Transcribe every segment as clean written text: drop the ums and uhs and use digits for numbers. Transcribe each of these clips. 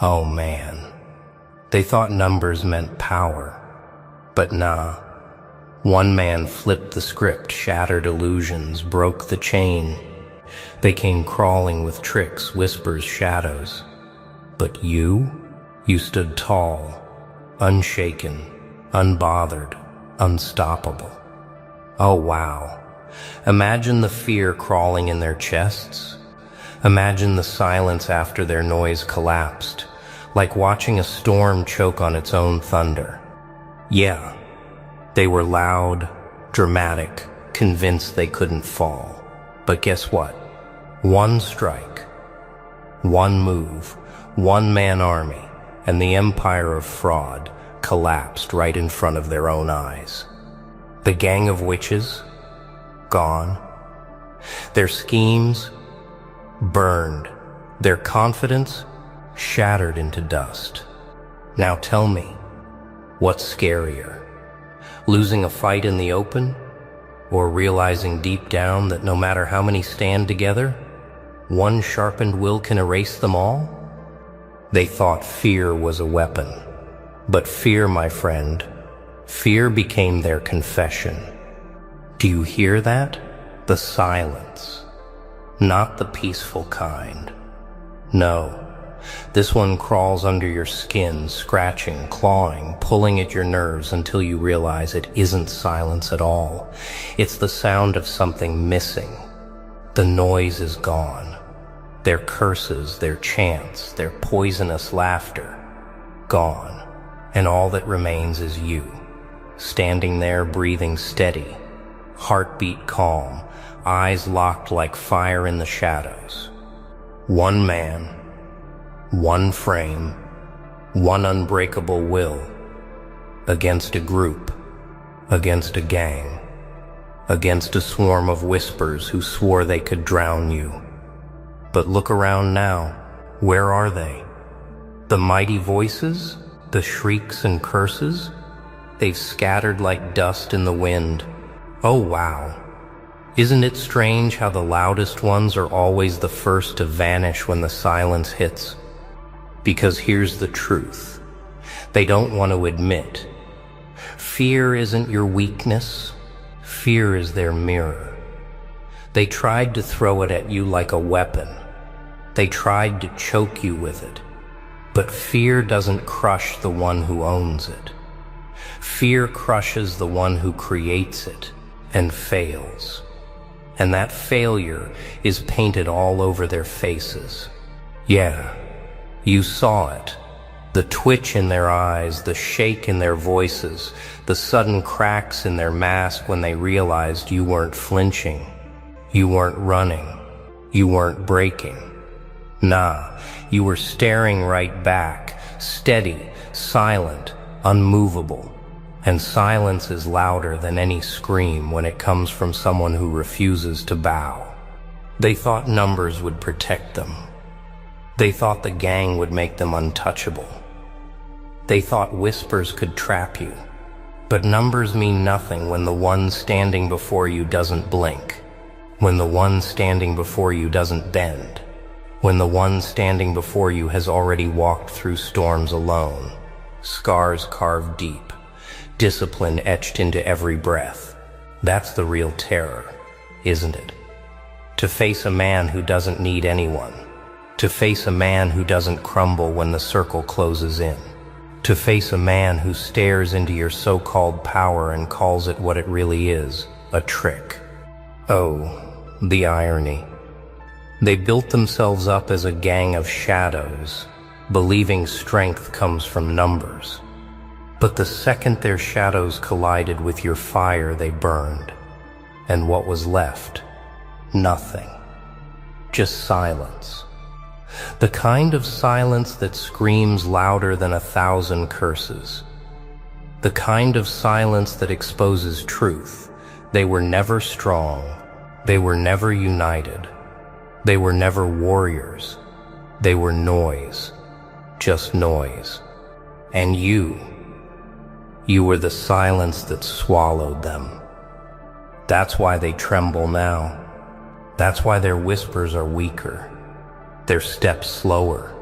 Oh man, they thought numbers meant power, but nah. One man flipped the script, shattered illusions, broke the chain. They came crawling with tricks, whispers, shadows. But you stood tall, unshaken, unbothered, unstoppable. Oh wow. Imagine the fear crawling in their chests. Imagine the silence after their noise collapsed, like watching a storm choke on its own thunder. Yeah, they were loud, dramatic, convinced they couldn't fall. But guess what? One strike, one move, one-man army, and the empire of fraud collapsed right in front of their own eyes. The gang of witches, gone. Their schemes, burned. Their confidence, shattered into dust. Now tell me, what's scarier? Losing a fight in the open, or realizing deep down that no matter how many stand together, one sharpened will can erase them all? They thought fear was a weapon. But fear, my friend, fear became their confession. Do you hear that? The silence. Not the peaceful kind. No, this one crawls under your skin, scratching, clawing, pulling at your nerves until you realize it isn't silence at all. It's the sound of something missing. The noise is gone. Their curses, their chants, their poisonous laughter, gone. And all that remains is you, standing there breathing steady, heartbeat calm, eyes locked like fire in the shadows. One man, one frame, one unbreakable will, against a group, against a gang, against a swarm of whispers who swore they could drown you. But look around now, where are they? The mighty voices, the shrieks and curses, they've scattered like dust in the wind. Oh wow. Isn't it strange how the loudest ones are always the first to vanish when the silence hits? Because here's the truth. They don't want to admit. Fear isn't your weakness. Fear is their mirror. They tried to throw it at you like a weapon. They tried to choke you with it. But fear doesn't crush the one who owns it. Fear crushes the one who creates it and fails. And that failure is painted all over their faces. Yeah, you saw it. The twitch in their eyes, the shake in their voices, the sudden cracks in their mask when they realized you weren't flinching. You weren't running. You weren't breaking. Nah, you were staring right back, steady, silent, unmovable. And silence is louder than any scream when it comes from someone who refuses to bow. They thought numbers would protect them. They thought the gang would make them untouchable. They thought whispers could trap you. But numbers mean nothing when the one standing before you doesn't blink. When the one standing before you doesn't bend. When the one standing before you has already walked through storms alone. Scars carved deep. Discipline etched into every breath. That's the real terror, isn't it? To face a man who doesn't need anyone. To face a man who doesn't crumble when the circle closes in. To face a man who stares into your so-called power and calls it what it really is, a trick. Oh, the irony. They built themselves up as a gang of shadows, believing strength comes from numbers. But the second their shadows collided with your fire, they burned. And what was left? Nothing. Just silence. The kind of silence that screams louder than 1,000 curses. The kind of silence that exposes truth. They were never strong. They were never united. They were never warriors. They were noise. Just noise. And you were the silence that swallowed them. That's why they tremble now. That's why their whispers are weaker, their steps slower,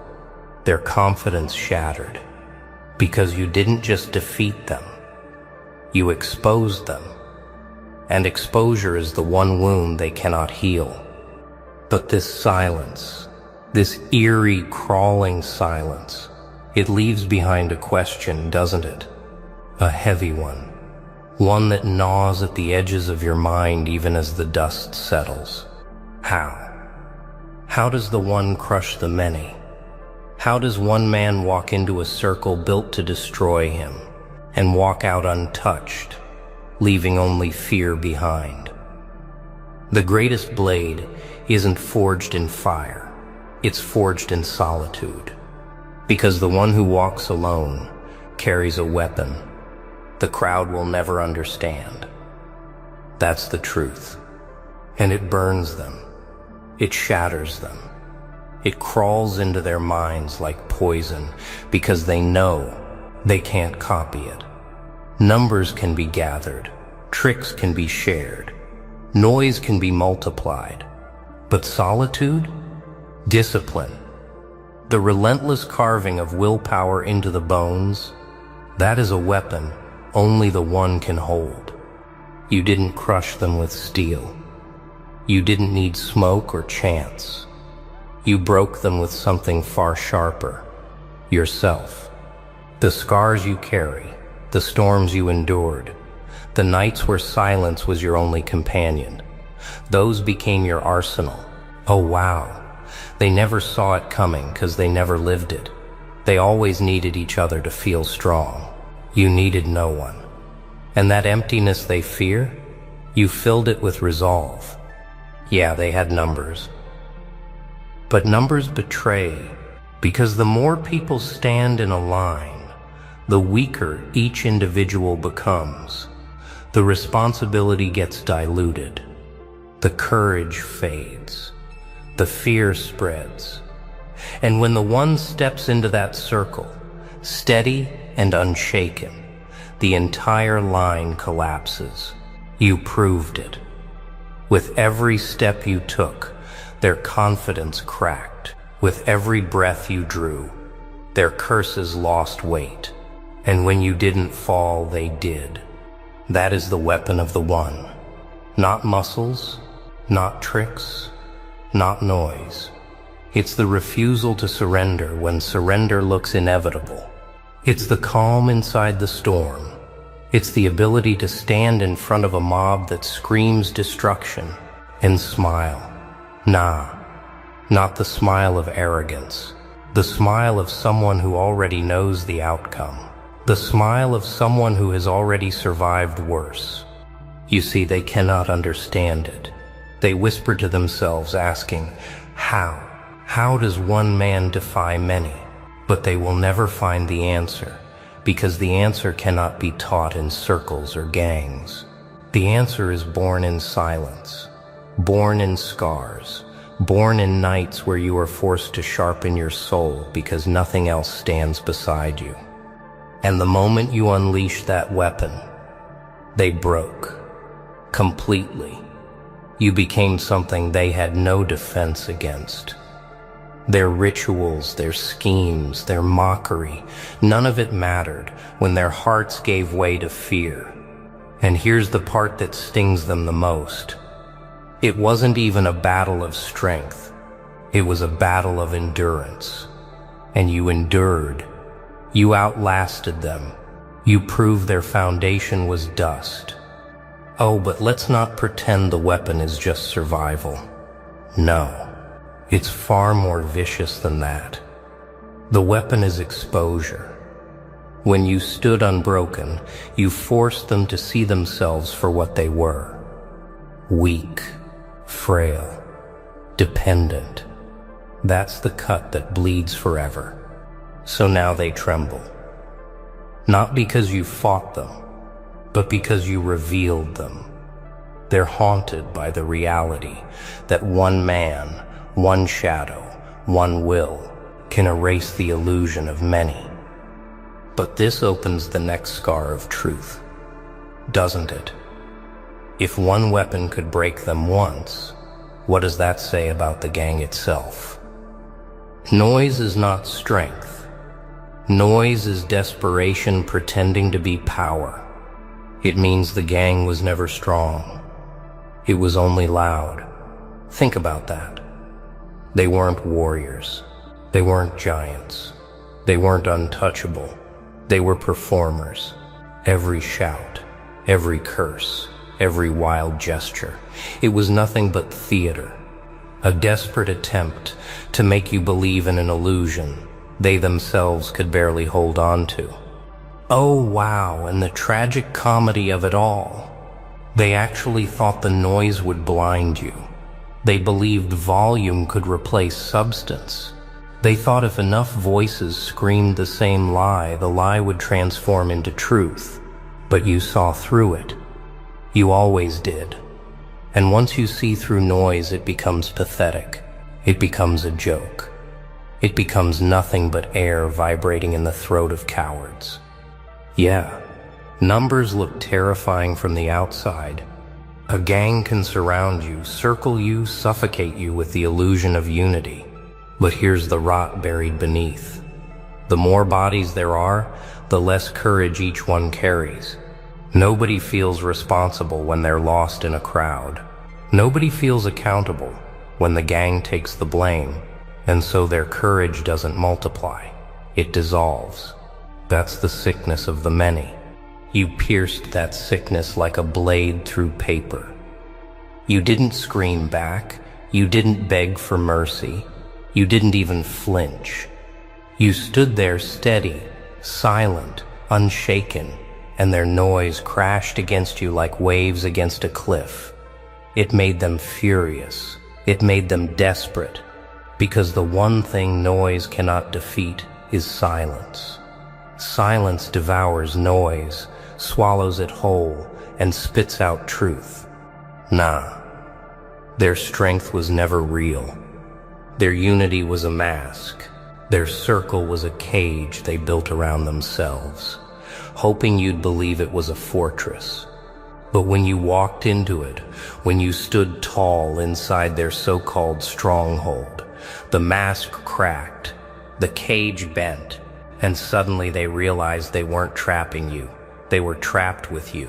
their confidence shattered, because you didn't just defeat them, you exposed them. And exposure is the one wound they cannot heal. But this silence, this eerie, crawling silence, it leaves behind a question, doesn't it? A heavy one. One that gnaws at the edges of your mind even as the dust settles. How? How does the one crush the many? How does one man walk into a circle built to destroy him and walk out untouched, leaving only fear behind? The greatest blade isn't forged in fire, it's forged in solitude. Because the one who walks alone carries a weapon the crowd will never understand. That's the truth. And it burns them. It shatters them. It crawls into their minds like poison because they know they can't copy it. Numbers can be gathered. Tricks can be shared. Noise can be multiplied. But solitude? Discipline. The relentless carving of willpower into the bones, that is a weapon only the one can hold. You didn't crush them with steel. You didn't need smoke or chance. You broke them with something far sharper, yourself. The scars you carry, the storms you endured, the nights where silence was your only companion, those became your arsenal. Oh wow. They never saw it coming because they never lived it. They always needed each other to feel strong. You needed no one. And that emptiness they fear, you filled it with resolve. Yeah, they had numbers. But numbers betray, because the more people stand in a line, the weaker each individual becomes. The responsibility gets diluted. The courage fades. The fear spreads. And when the one steps into that circle, steady and unshaken, the entire line collapses. You proved it. With every step you took, their confidence cracked. With every breath you drew, their curses lost weight. And when you didn't fall, they did. That is the weapon of the one. Not muscles, not tricks, not noise. It's the refusal to surrender when surrender looks inevitable. It's the calm inside the storm. It's the ability to stand in front of a mob that screams destruction and smile. Nah, not the smile of arrogance. The smile of someone who already knows the outcome. The smile of someone who has already survived worse. You see, they cannot understand it. They whisper to themselves, asking, how? How does one man defy many? But they will never find the answer, because the answer cannot be taught in circles or gangs. The answer is born in silence, born in scars, born in nights where you are forced to sharpen your soul because nothing else stands beside you. And the moment you unleash that weapon, they broke. Completely. You became something they had no defense against. Their rituals, their schemes, their mockery, none of it mattered when their hearts gave way to fear. And here's the part that stings them the most. It wasn't even a battle of strength. It was a battle of endurance. And you endured. You outlasted them. You proved their foundation was dust. Oh, but let's not pretend the weapon is just survival. No. It's far more vicious than that. The weapon is exposure. When you stood unbroken, you forced them to see themselves for what they were. Weak, frail, dependent. That's the cut that bleeds forever. So now they tremble. Not because you fought them, but because you revealed them. They're haunted by the reality that one man, one shadow, one will, can erase the illusion of many. But this opens the next scar of truth, doesn't it? If one weapon could break them once, what does that say about the gang itself? Noise is not strength. Noise is desperation pretending to be power. It means the gang was never strong. It was only loud. Think about that. They weren't warriors. They weren't giants. They weren't untouchable. They were performers. Every shout, every curse, every wild gesture. It was nothing but theater. A desperate attempt to make you believe in an illusion they themselves could barely hold on to. Oh wow, and the tragic comedy of it all. They actually thought the noise would blind you. They believed volume could replace substance. They thought if enough voices screamed the same lie, the lie would transform into truth. But you saw through it. You always did. And once you see through noise, it becomes pathetic. It becomes a joke. It becomes nothing but air vibrating in the throat of cowards. Yeah, numbers look terrifying from the outside. A gang can surround you, circle you, suffocate you with the illusion of unity. But here's the rot buried beneath. The more bodies there are, the less courage each one carries. Nobody feels responsible when they're lost in a crowd. Nobody feels accountable when the gang takes the blame, and so their courage doesn't multiply. It dissolves. That's the sickness of the many. You pierced that sickness like a blade through paper. You didn't scream back. You didn't beg for mercy. You didn't even flinch. You stood there steady, silent, unshaken, and their noise crashed against you like waves against a cliff. It made them furious. It made them desperate, because the one thing noise cannot defeat is silence. Silence devours noise, swallows it whole, and spits out truth. Nah, their strength was never real. Their unity was a mask. Their circle was a cage they built around themselves, hoping you'd believe it was a fortress. But when you walked into it, when you stood tall inside their so-called stronghold, the mask cracked, the cage bent, and suddenly they realized they weren't trapping you. They were trapped with you.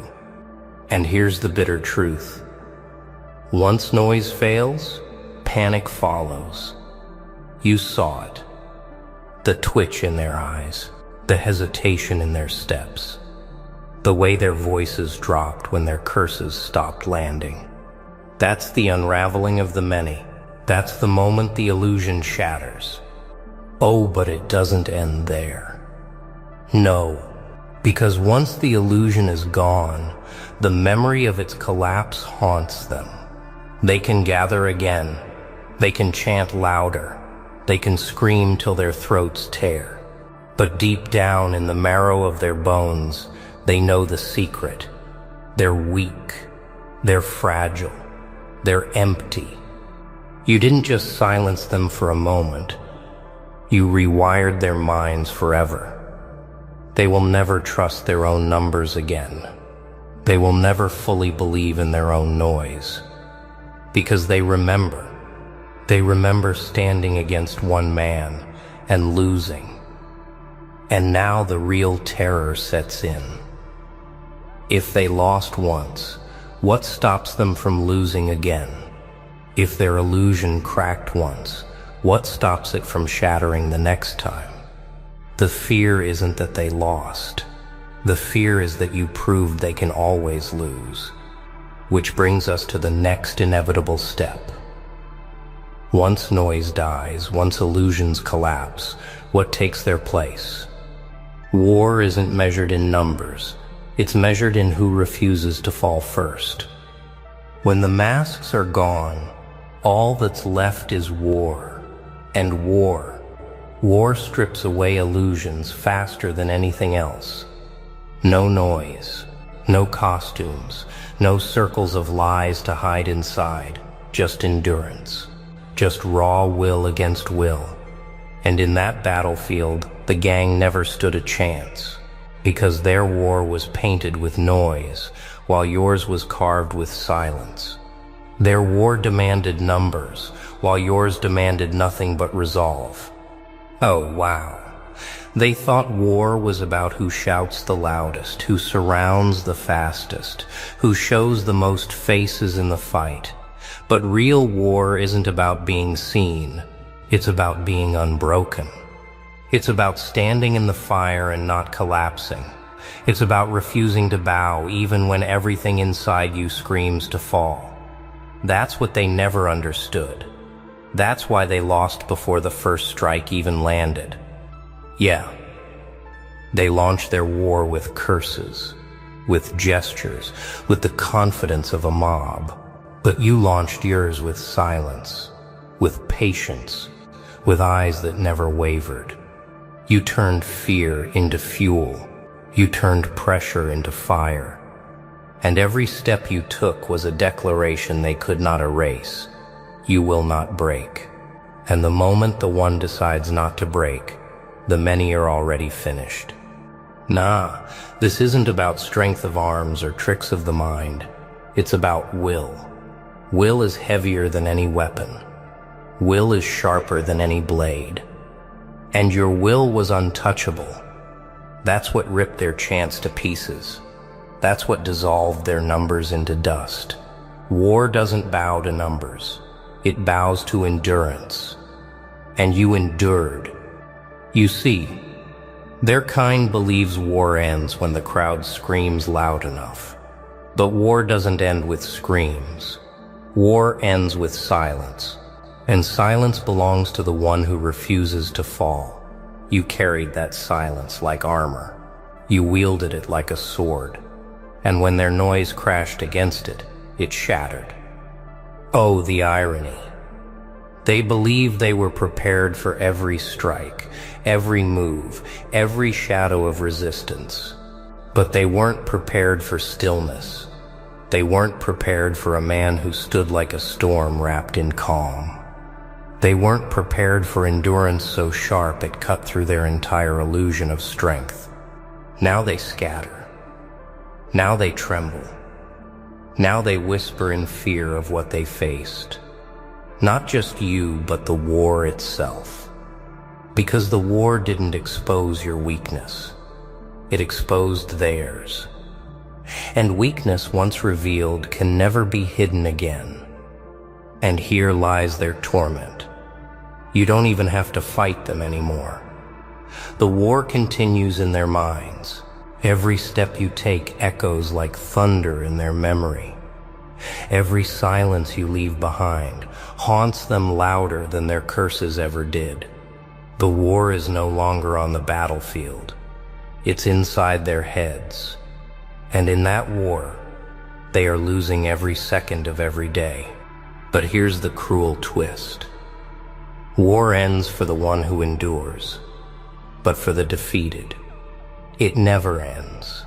And here's the bitter truth. Once noise fails, panic follows. You saw it. The twitch in their eyes, the hesitation in their steps, the way their voices dropped when their curses stopped landing. That's the unraveling of the many. That's the moment the illusion shatters. Oh, but it doesn't end there. No, because once the illusion is gone, the memory of its collapse haunts them. They can gather again. They can chant louder. They can scream till their throats tear. But deep down in the marrow of their bones, they know the secret. They're weak. They're fragile. They're empty. You didn't just silence them for a moment. You rewired their minds forever. They will never trust their own numbers again. They will never fully believe in their own noise. Because they remember. They remember standing against one man and losing. And now the real terror sets in. If they lost once, what stops them from losing again? If their illusion cracked once, what stops it from shattering the next time? The fear isn't that they lost. The fear is that you proved they can always lose. Which brings us to the next inevitable step. Once noise dies, once illusions collapse, what takes their place? War isn't measured in numbers. It's measured in who refuses to fall first. When the masks are gone, all that's left is war. And war. War strips away illusions faster than anything else. No noise, no costumes, no circles of lies to hide inside, just endurance. Just raw will against will. And in that battlefield, the gang never stood a chance, because their war was painted with noise, while yours was carved with silence. Their war demanded numbers, while yours demanded nothing but resolve. Oh, wow. They thought war was about who shouts the loudest, who surrounds the fastest, who shows the most faces in the fight. But real war isn't about being seen. It's about being unbroken. It's about standing in the fire and not collapsing. It's about refusing to bow even when everything inside you screams to fall. That's what they never understood. That's why they lost before the first strike even landed. Yeah, they launched their war with curses, with gestures, with the confidence of a mob. But you launched yours with silence, with patience, with eyes that never wavered. You turned fear into fuel. You turned pressure into fire. And every step you took was a declaration they could not erase. You will not break. And the moment the one decides not to break, the many are already finished. Nah, this isn't about strength of arms or tricks of the mind. It's about will. Will is heavier than any weapon. Will is sharper than any blade. And your will was untouchable. That's what ripped their chants to pieces. That's what dissolved their numbers into dust. War doesn't bow to numbers. It bows to endurance. And you endured. You see, their kind believes war ends when the crowd screams loud enough. But war doesn't end with screams. War ends with silence. And silence belongs to the one who refuses to fall. You carried that silence like armor. You wielded it like a sword. And when their noise crashed against it, it shattered. Oh, the irony. They believed they were prepared for every strike, every move, every shadow of resistance. But they weren't prepared for stillness. They weren't prepared for a man who stood like a storm wrapped in calm. They weren't prepared for endurance so sharp it cut through their entire illusion of strength. Now they scatter. Now they tremble. Now they whisper in fear of what they faced. Not just you, but the war itself. Because the war didn't expose your weakness. It exposed theirs. And weakness once revealed can never be hidden again. And here lies their torment. You don't even have to fight them anymore. The war continues in their minds. Every step you take echoes like thunder in their memory. Every silence you leave behind haunts them louder than their curses ever did. The war is no longer on the battlefield. It's inside their heads. And in that war, they are losing every second of every day. But here's the cruel twist. War ends for the one who endures, but for the defeated, it never ends.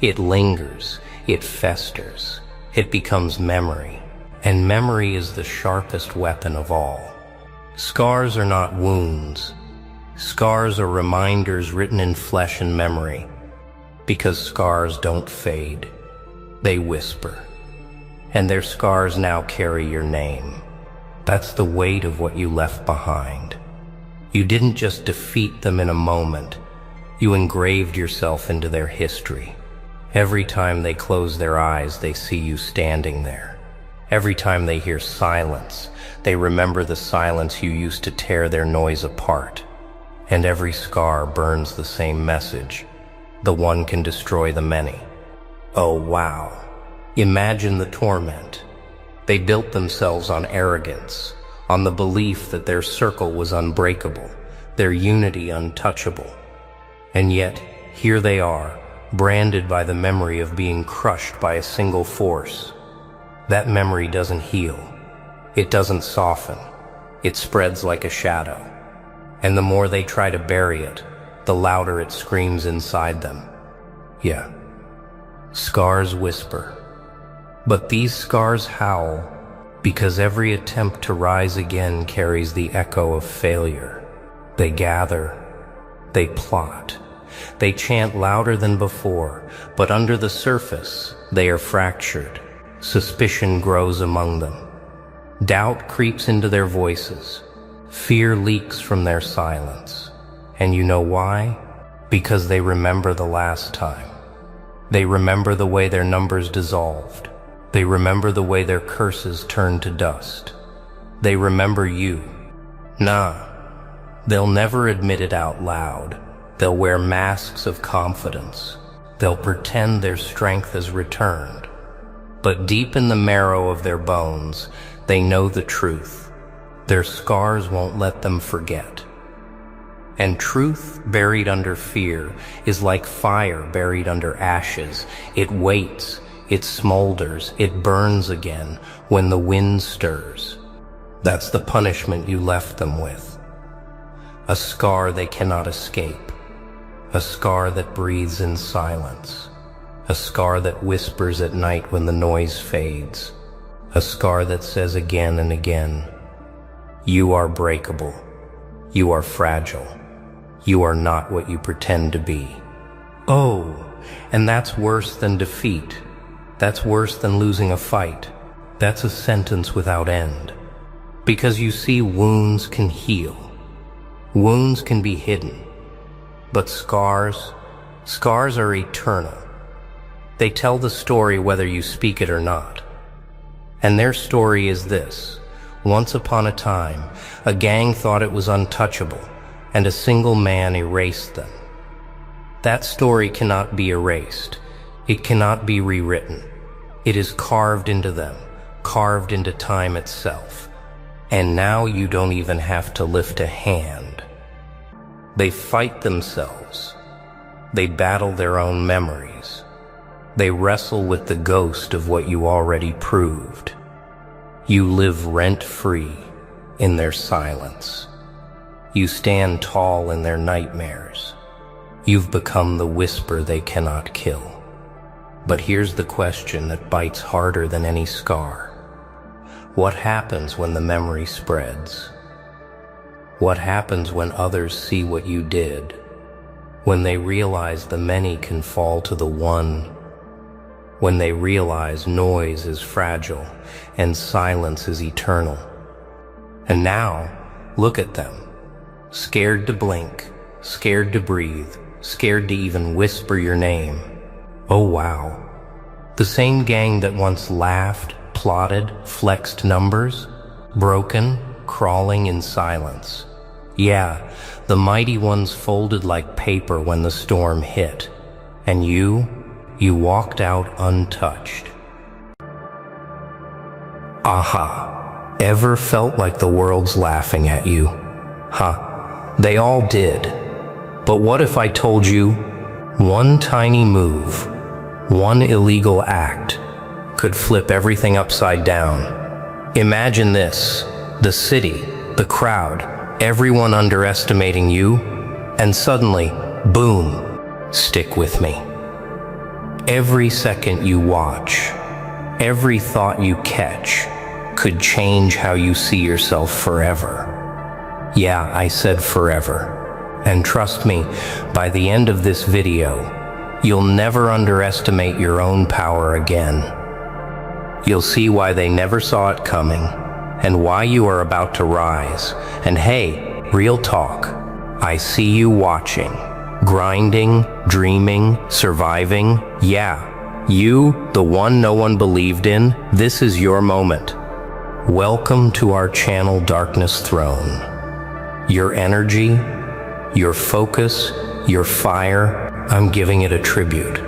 It lingers, it festers, it becomes memory, and memory is the sharpest weapon of all. Scars are not wounds. Scars are reminders written in flesh and memory, because scars don't fade. They whisper, and their scars now carry your name. That's the weight of what you left behind. You didn't just defeat them in a moment. You engraved yourself into their history. Every time they close their eyes, they see you standing there. Every time they hear silence, they remember the silence you used to tear their noise apart. And every scar burns the same message. The one can destroy the many. Oh, wow. Imagine the torment. They built themselves on arrogance, on the belief that their circle was unbreakable, their unity untouchable. And yet, here they are, branded by the memory of being crushed by a single force. That memory doesn't heal. It doesn't soften. It spreads like a shadow. And the more they try to bury it, the louder it screams inside them. Yeah, scars whisper. But these scars howl because every attempt to rise again carries the echo of failure. They gather, they plot, they chant louder than before, but under the surface, they are fractured. Suspicion grows among them. Doubt creeps into their voices. Fear leaks from their silence. And you know why? Because they remember the last time. They remember the way their numbers dissolved. They remember the way their curses turned to dust. They remember you. Nah, they'll never admit it out loud. They'll wear masks of confidence. They'll pretend their strength has returned. But deep in the marrow of their bones, they know the truth. Their scars won't let them forget. And truth buried under fear is like fire buried under ashes. It waits, it smolders, it burns again when the wind stirs. That's the punishment you left them with. A scar they cannot escape. A scar that breathes in silence. A scar that whispers at night when the noise fades. A scar that says again and again, you are breakable. You are fragile. You are not what you pretend to be. Oh, and that's worse than defeat. That's worse than losing a fight. That's a sentence without end. Because you see, wounds can heal. Wounds can be hidden. But scars are eternal. They tell the story whether you speak it or not. And their story is this. Once upon a time, a gang thought it was untouchable, and a single man erased them. That story cannot be erased. It cannot be rewritten. It is carved into them, carved into time itself. And now you don't even have to lift a hand. They fight themselves. They battle their own memories. They wrestle with the ghost of what you already proved. You live rent-free in their silence. You stand tall in their nightmares. You've become the whisper they cannot kill. But here's the question that bites harder than any scar. What happens when the memory spreads? What happens when others see what you did? When they realize the many can fall to the one? When they realize noise is fragile and silence is eternal? And now, look at them. Scared to blink, scared to breathe, scared to even whisper your name. Oh wow. The same gang that once laughed, plotted, flexed numbers, broken, crawling in silence. Yeah, the mighty ones folded like paper when the storm hit. And you walked out untouched. Aha. Ever felt like the world's laughing at you? Huh. They all did. But what if I told you one tiny move, one illegal act, could flip everything upside down? Imagine this, the city, the crowd, everyone underestimating you, and suddenly, boom, stick with me. Every second you watch, every thought you catch, could change how you see yourself forever. Yeah, I said forever. And trust me, by the end of this video, you'll never underestimate your own power again. You'll see why they never saw it coming, and why you are about to rise. And hey, real talk, I see you watching, grinding, dreaming, surviving. Yeah, you, the one no one believed in, this is your moment. Welcome to our channel, Darkness Throne. Your energy, your focus, your fire, I'm giving it a tribute.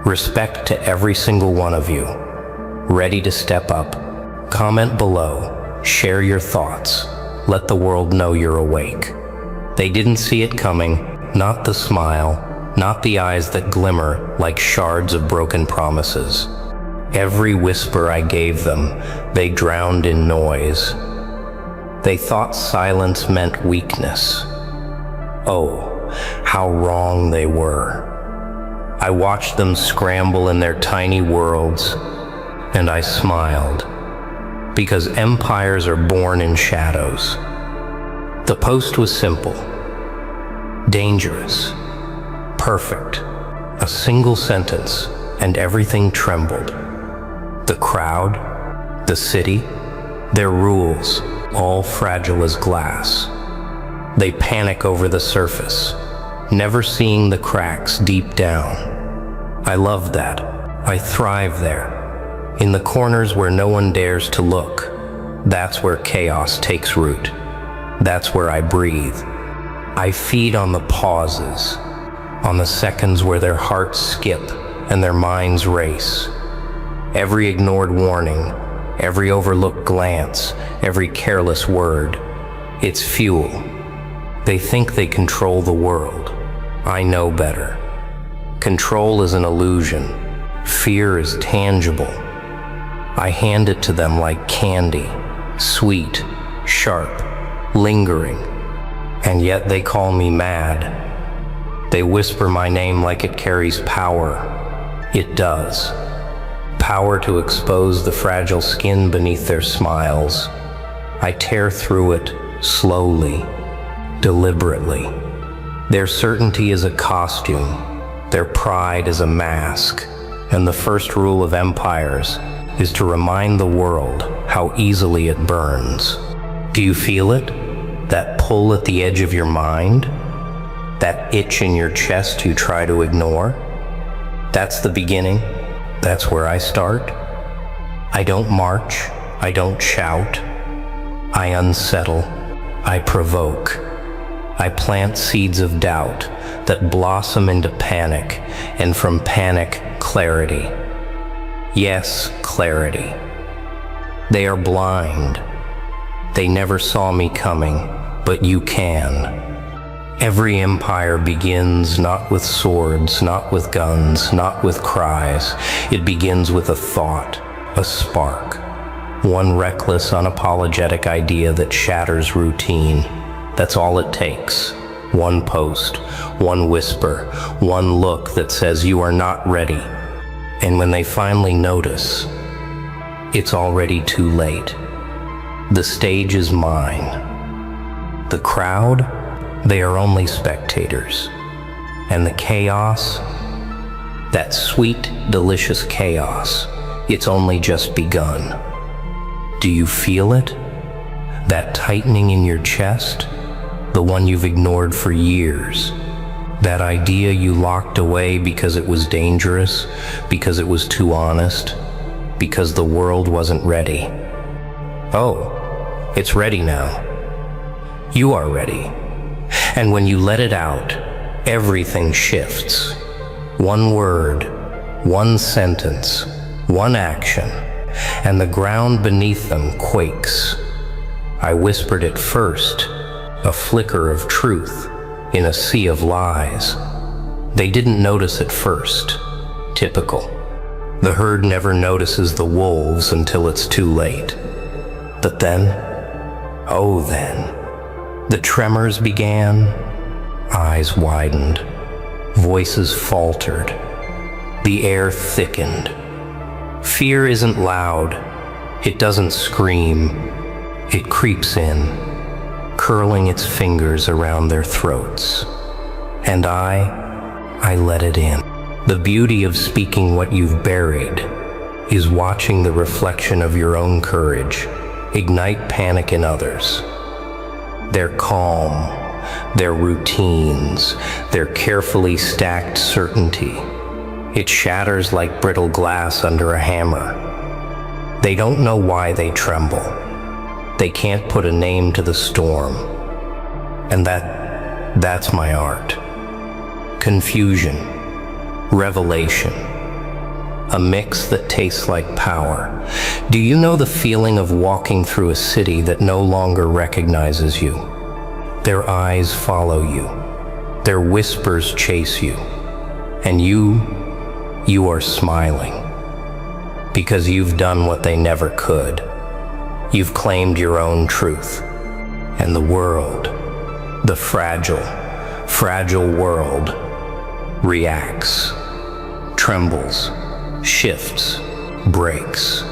Respect to every single one of you. Ready to step up? Comment below, share your thoughts. Let the world know you're awake. They didn't see it coming, not the smile, not the eyes that glimmer like shards of broken promises. Every whisper I gave them, they drowned in noise. They thought silence meant weakness. Oh, how wrong they were. I watched them scramble in their tiny worlds, and I smiled, because empires are born in shadows. The post was simple, dangerous, perfect, a single sentence, and everything trembled. The crowd, the city, their rules, all fragile as glass. They panic over the surface, never seeing the cracks deep down. I love that. I thrive there. In the corners where no one dares to look, that's where chaos takes root. That's where I breathe. I feed on the pauses, on the seconds where their hearts skip and their minds race. Every ignored warning, every overlooked glance, every careless word, it's fuel. They think they control the world. I know better. Control is an illusion. Fear is tangible. I hand it to them like candy, sweet, sharp, lingering, and yet they call me mad. They whisper my name like it carries power. It does. Power to expose the fragile skin beneath their smiles. I tear through it slowly, deliberately. Their certainty is a costume, their pride is a mask, and the first rule of empires is to remind the world how easily it burns. Do you feel it? That pull at the edge of your mind? That itch in your chest you try to ignore? That's the beginning. That's where I start. I don't march. I don't shout. I unsettle. I provoke. I plant seeds of doubt that blossom into panic, and from panic, clarity. Yes, clarity. They are blind. They never saw me coming, but you can. Every empire begins not with swords, not with guns, not with cries. It begins with a thought, a spark. One reckless, unapologetic idea that shatters routine. That's all it takes. One post, one whisper, one look that says you are not ready. And when they finally notice, it's already too late. The stage is mine. The crowd, they are only spectators. And the chaos, that sweet, delicious chaos, it's only just begun. Do you feel it? That tightening in your chest? The one you've ignored for years. That idea you locked away because it was dangerous, because it was too honest, because the world wasn't ready. Oh, it's ready now. You are ready. And when you let it out, everything shifts. One word, one sentence, one action, and the ground beneath them quakes. I whispered it first, a flicker of truth in a sea of lies. They didn't notice it first. Typical. The herd never notices the wolves until it's too late. But then, oh then, the tremors began, eyes widened, voices faltered, the air thickened. Fear isn't loud, it doesn't scream, it creeps in, curling its fingers around their throats. And I let it in. The beauty of speaking what you've buried is watching the reflection of your own courage ignite panic in others. Their calm, their routines, their carefully stacked certainty. It shatters like brittle glass under a hammer. They don't know why they tremble. They can't put a name to the storm. And that's my art. Confusion, revelation, a mix that tastes like power. Do you know the feeling of walking through a city that no longer recognizes you? Their eyes follow you. Their whispers chase you. And you are smiling. Because you've done what they never could. You've claimed your own truth. And the world, the fragile world, reacts, trembles, shifts, breaks,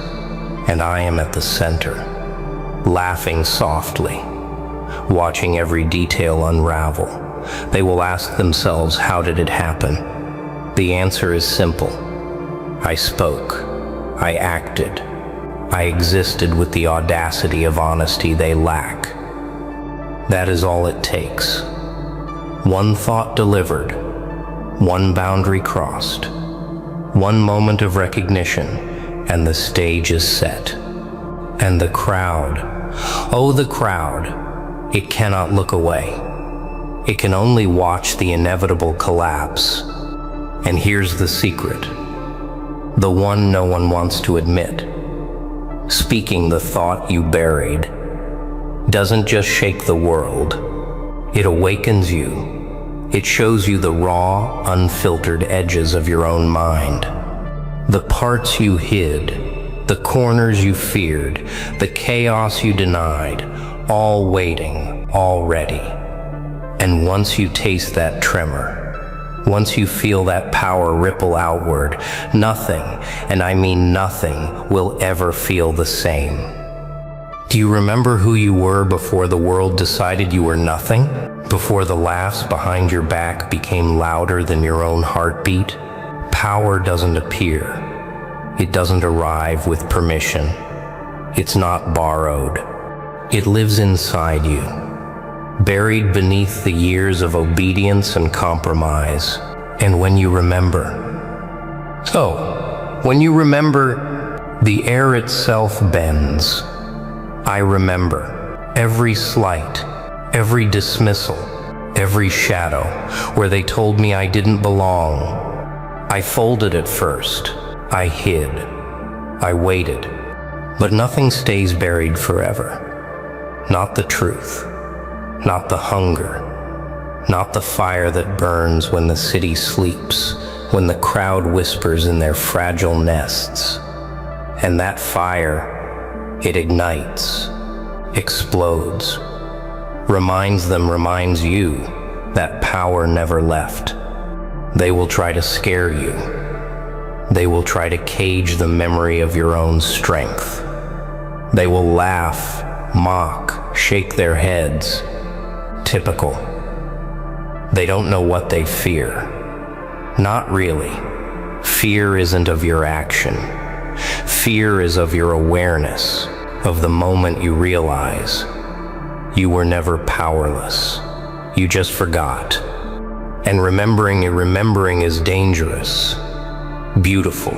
and I am at the center, laughing softly, watching every detail unravel. They will ask themselves, how did it happen? The answer is simple. I spoke, I acted, I existed with the audacity of honesty they lack. That is all it takes. One thought delivered, one boundary crossed, one moment of recognition, and the stage is set. And the crowd, oh the crowd, it cannot look away. It can only watch the inevitable collapse. And here's the secret, the one no one wants to admit. Speaking the thought you buried doesn't just shake the world, it awakens you. It shows you the raw, unfiltered edges of your own mind. The parts you hid, the corners you feared, the chaos you denied, all waiting, all ready. And once you taste that tremor, once you feel that power ripple outward, nothing, and I mean nothing, will ever feel the same. Do you remember who you were before the world decided you were nothing? Before the laughs behind your back became louder than your own heartbeat? Power doesn't appear. It doesn't arrive with permission. It's not borrowed. It lives inside you, buried beneath the years of obedience and compromise. And when you remember, the air itself bends. I remember every slight, every dismissal, every shadow where they told me I didn't belong. I folded at first. I hid. I waited. But nothing stays buried forever. Not the truth. Not the hunger, not the fire that burns when the city sleeps, when the crowd whispers in their fragile nests. And that fire, it ignites, explodes, reminds you that power never left. They will try to scare you. They will try to cage the memory of your own strength. They will laugh, mock, shake their heads. Typical. They don't know what they fear. Not really. Fear isn't of your action. Fear is of your awareness, of the moment you realize you were never powerless. You just forgot. And remembering is dangerous, beautiful,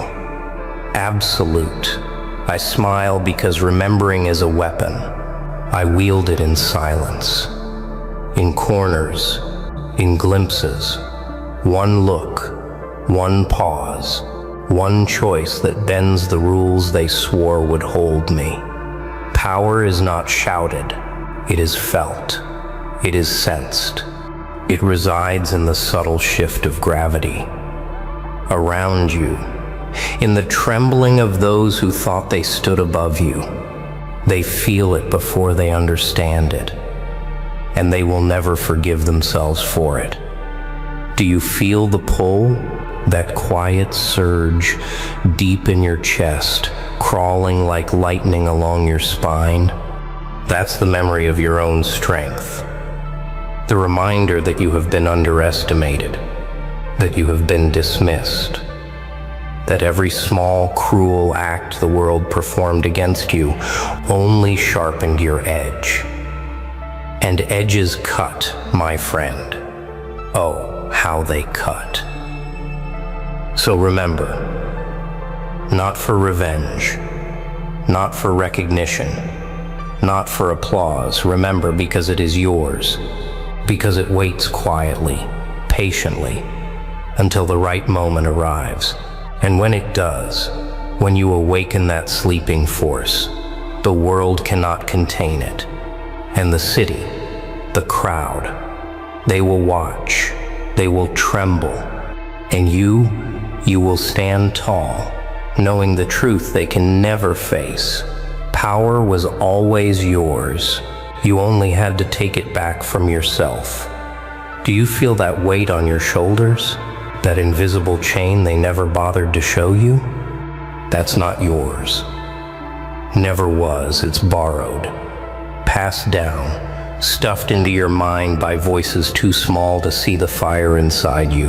absolute. I smile because remembering is a weapon. I wield it in silence. In corners, in glimpses, one look, one pause, one choice that bends the rules they swore would hold me. Power is not shouted, it is felt, it is sensed. It resides in the subtle shift of gravity. Around you, in the trembling of those who thought they stood above you. They feel it before they understand it. And they will never forgive themselves for it. Do you feel the pull? That quiet surge deep in your chest, crawling like lightning along your spine? That's the memory of your own strength. The reminder that you have been underestimated, that you have been dismissed, that every small, cruel act the world performed against you only sharpened your edge. And edges cut, my friend. Oh, how they cut. So remember, not for revenge, not for recognition, not for applause. Remember because it is yours, because it waits quietly, patiently, until the right moment arrives. And when it does, when you awaken that sleeping force, the world cannot contain it. And the city, the crowd, they will watch, they will tremble, and you will stand tall, knowing the truth they can never face. Power was always yours. You only had to take it back from yourself. Do you feel that weight on your shoulders? That invisible chain they never bothered to show you? That's not yours. Never was. It's borrowed, passed down, stuffed into your mind by voices too small to see the fire inside you.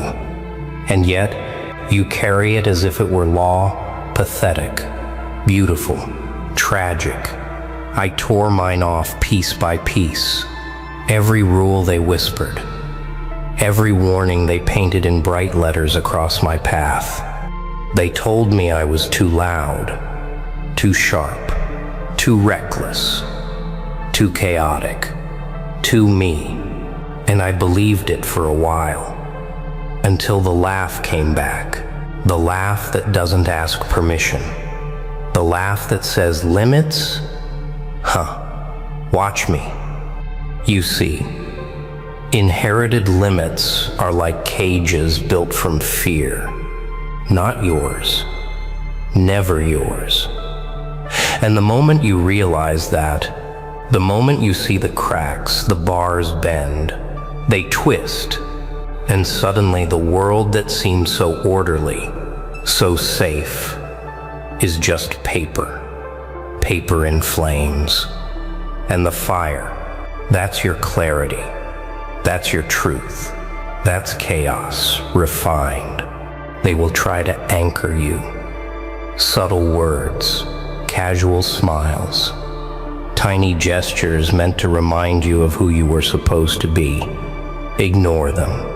And yet, you carry it as if it were law, pathetic, beautiful, Tragic. I tore mine off piece by piece. Every rule they whispered. Every warning they painted in bright letters across my path. They told me I was too loud, too sharp, too reckless, too chaotic, too me. And I believed it for a while, until the laugh came back. The laugh that doesn't ask permission. The laugh that says, limits? Watch me. You see, inherited limits are like cages built from fear. Not yours. Never yours. And the moment you realize that, the moment you see the cracks, the bars bend, they twist, and suddenly the world that seemed so orderly, so safe, is just paper. Paper in flames. And the fire, that's your clarity. That's your truth. That's chaos, refined. They will try to anchor you. Subtle words, casual smiles, tiny gestures meant to remind you of who you were supposed to be. Ignore them.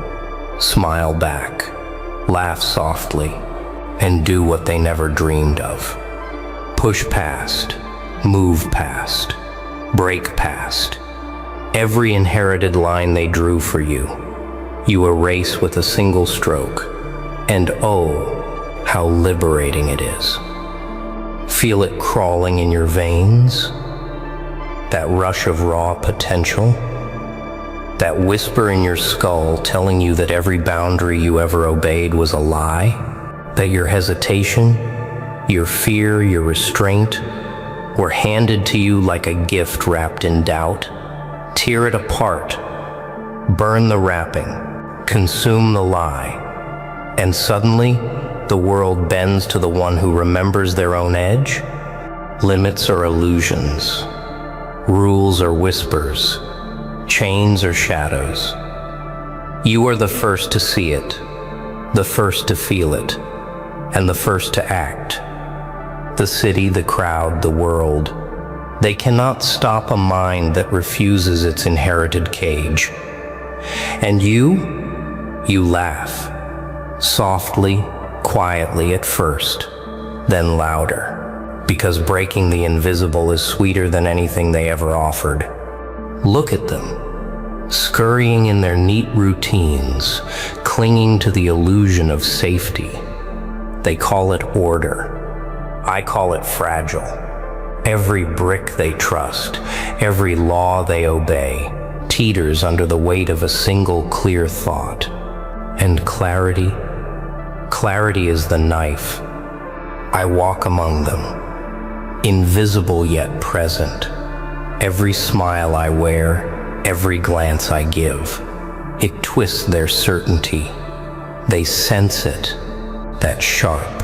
Smile back, laugh softly, and do what they never dreamed of. Push past, move past, break past. Every inherited line they drew for you, you erase with a single stroke. And oh, how liberating it is. Feel it crawling in your veins, that rush of raw potential. That whisper in your skull telling you that every boundary you ever obeyed was a lie, that your hesitation, your fear, your restraint were handed to you like a gift wrapped in doubt. Tear it apart, burn the wrapping, consume the lie, and suddenly the world bends to the one who remembers their own edge. Limits are illusions, rules are whispers, chains or shadows. You are the first to see it, the first to feel it, and the first to act. The city, the crowd, the world, they cannot stop a mind that refuses its inherited cage. And you laugh, softly, quietly at first, then louder, because breaking the invisible is sweeter than anything they ever offered. Look at them, scurrying in their neat routines, clinging to the illusion of safety. They call it order. I call it fragile. Every brick they trust, every law they obey, teeters under the weight of a single clear thought. And clarity is the knife. I walk among them, invisible yet present. Every smile I wear, every glance I give, it twists their certainty. They sense it, that sharp,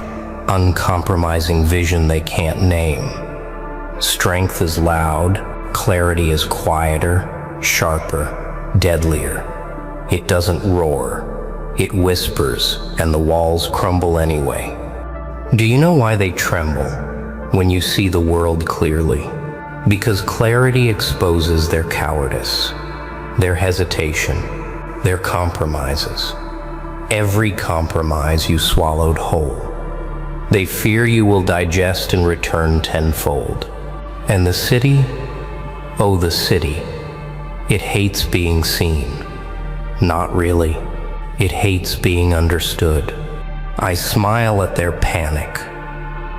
uncompromising vision they can't name. Strength is loud, clarity is quieter, sharper, deadlier. It doesn't roar, it whispers, and the walls crumble anyway. Do you know why they tremble when you see the world clearly? Because clarity exposes their cowardice, their hesitation, their compromises. Every compromise you swallowed whole. They fear you will digest and return tenfold. And the city, oh the city, it hates being seen. Not really. It hates being understood. I smile at their panic.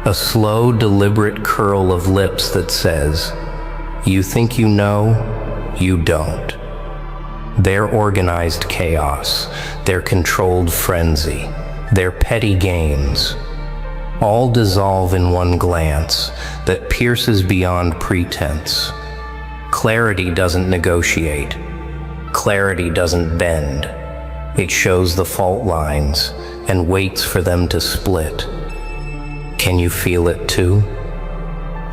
A slow, deliberate curl of lips that says, you think you know, you don't. Their organized chaos, their controlled frenzy, their petty games, all dissolve in one glance that pierces beyond pretense. Clarity doesn't negotiate. Clarity doesn't bend. It shows the fault lines and waits for them to split. Can you feel it too?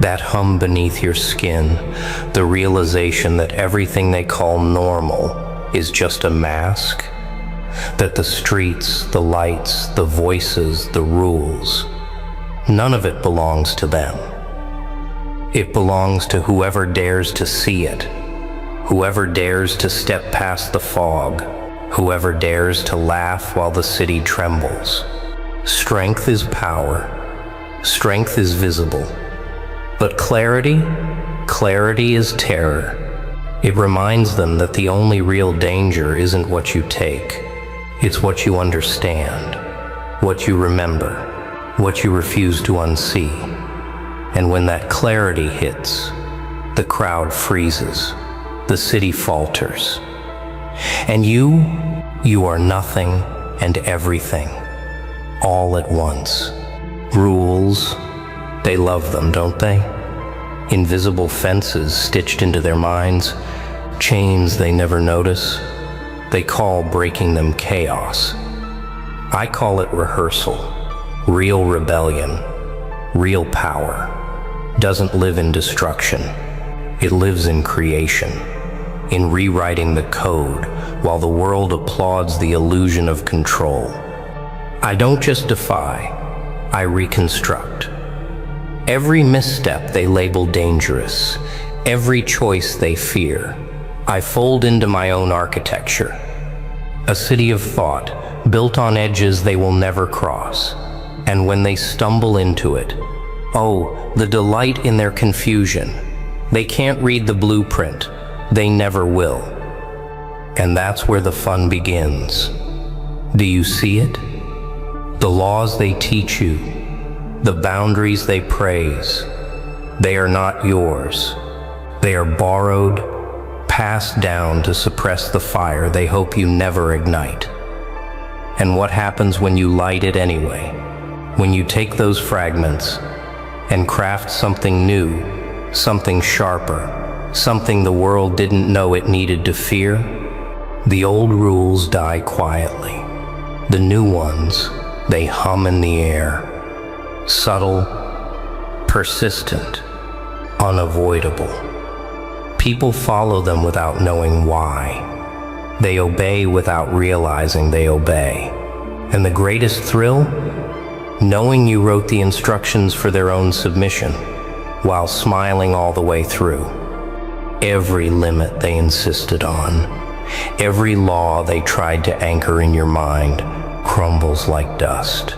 That hum beneath your skin, the realization that everything they call normal is just a mask, that the streets, the lights, the voices, the rules, none of it belongs to them. It belongs to whoever dares to see it, whoever dares to step past the fog, whoever dares to laugh while the city trembles. Strength is power. Strength is visible. But clarity is terror. It reminds them that the only real danger isn't what you take. It's what you understand, what you remember, what you refuse to unsee. And when that clarity hits, the crowd freezes, the city falters. And you are nothing and everything, all at once. Rules, they love them, don't they? Invisible fences stitched into their minds, chains they never notice. They call breaking them chaos. I call it rehearsal. Real rebellion, real power, doesn't live in destruction. It lives in creation, in rewriting the code while the world applauds the illusion of control. I don't just defy, I reconstruct. Every misstep they label dangerous, every choice they fear, I fold into my own architecture. A city of thought, built on edges they will never cross. And when they stumble into it, oh, the delight in their confusion. They can't read the blueprint. They never will. And that's where the fun begins. Do you see it? The laws they teach you, the boundaries they praise, they are not yours. They are borrowed, passed down to suppress the fire they hope you never ignite. And what happens when you light it anyway? When you take those fragments and craft something new, something sharper, something the world didn't know it needed to fear? The old rules die quietly. The new ones, they hum in the air. Subtle, persistent, unavoidable. People follow them without knowing why. They obey without realizing they obey. And the greatest thrill? Knowing you wrote the instructions for their own submission, while smiling all the way through. Every limit they insisted on, every law they tried to anchor in your mind, crumbles like dust.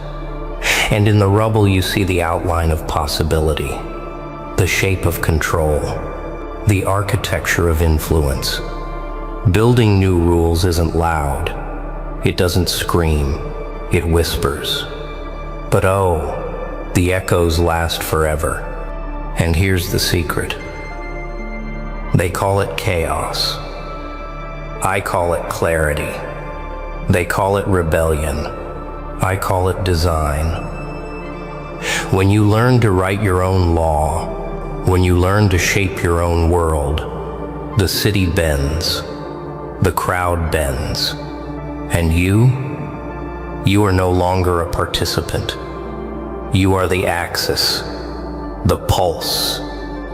And in the rubble you see the outline of possibility, the shape of control, the architecture of influence. Building new rules isn't loud. It doesn't scream. It whispers. But oh, the echoes last forever. And here's the secret. They call it chaos. I call it clarity. They call it rebellion. I call it design. When you learn to write your own law, when you learn to shape your own world, the city bends, the crowd bends, and you are no longer a participant. You are the axis, the pulse,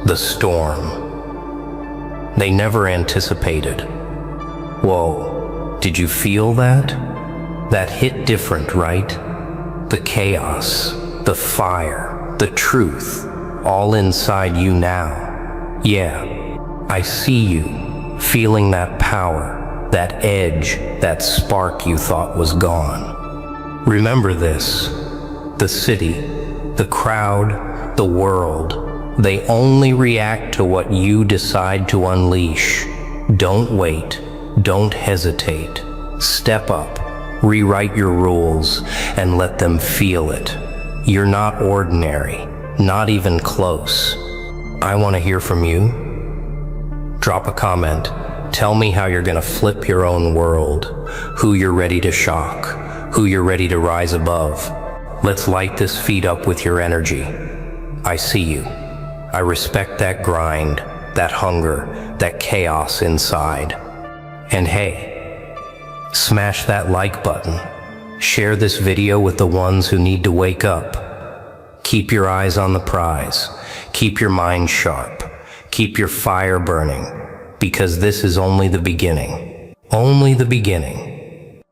the storm. They never anticipated. Whoa, did you feel that? That hit different, right? The chaos, the fire, the truth, all inside you now. Yeah, I see you, feeling that power, that edge, that spark you thought was gone. Remember this, the city, the crowd, the world, they only react to what you decide to unleash. Don't wait, don't hesitate. Step up, rewrite your rules, and let them feel it. You're not ordinary, not even close. I want to hear from you. Drop a comment. Tell me how you're gonna flip your own world, who you're ready to shock, who you're ready to rise above. Let's light this feed up with your energy. I see you. I respect that grind, that hunger, that chaos inside. And hey, smash that like button. Share this video with the ones who need to wake up. Keep your eyes on the prize. Keep your mind sharp. Keep your fire burning, because this is only the beginning. Only the beginning.